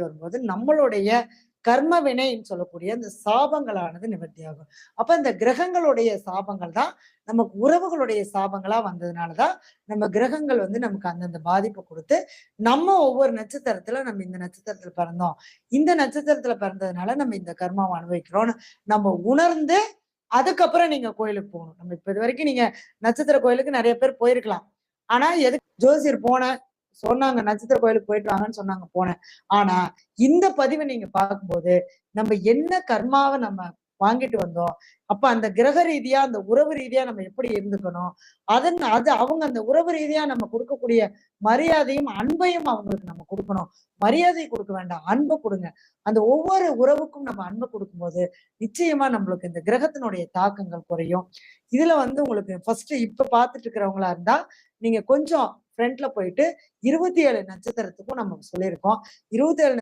வரும்போது நம்மளுடைய கர்ம வினைன்னு சொல்லக்கூடிய அந்த சாபங்களானது நிவர்த்தியாகும். அப்ப இந்த கிரகங்களுடைய சாபங்கள் தான் நமக்கு உறவுகளுடைய சாபங்களா வந்ததுனாலதான் நம்ம கிரகங்கள் நமக்கு அந்தந்த பாதிப்பை கொடுத்து நம்ம ஒவ்வொரு நட்சத்திரத்துல நம்ம இந்த நட்சத்திரத்துல பிறந்தோம், இந்த நட்சத்திரத்துல பிறந்ததுனால நம்ம இந்த கர்மாவை அனுபவிக்கிறோம்னு நம்ம உணர்ந்து அதுக்கப்புறம் நீங்க கோயிலுக்கு போகணும். நம்ம இப்ப இது வரைக்கும் நீங்க நட்சத்திர கோயிலுக்கு நிறைய பேர் போயிருக்கலாம். ஆனா எதுக்கு ஜோசியர் சொன்னாங்க நட்சத்திர கோயிலுக்கு போயிட்டு வாங்கன்னு சொன்னாங்க, போனேன். ஆனா இந்த பதிவை நீங்க பார்க்கும்போது நம்ம என்ன கர்மாவை நம்ம வாங்கிட்டு வந்தோம், அப்ப அந்த கிரக ரீதியா அந்த உறவு ரீதியா நம்ம எப்படி இருந்துக்கணும், அது அவங்க அந்த உறவு ரீதியா நம்ம கொடுக்கக்கூடிய மரியாதையும் அன்பையும் அவங்களுக்கு நம்ம கொடுக்கணும். மரியாதை கொடுக்க வேண்டாம், அன்பை கொடுங்க. அந்த ஒவ்வொரு உறவுக்கும் நம்ம அன்பை கொடுக்கும்போது நிச்சயமா நம்மளுக்கு இந்த கிரகத்தினுடைய தாக்கங்கள் குறையும். இதுல உங்களுக்கு ஃபர்ஸ்ட் இப்ப பார்த்துட்டு இருக்கிறவங்களா இருந்தா நீங்க கொஞ்சம் ஃப்ரண்ட்ல போயிட்டு 27 நட்சத்திரத்துக்கும் நம்ம சொல்லியிருக்கோம். 27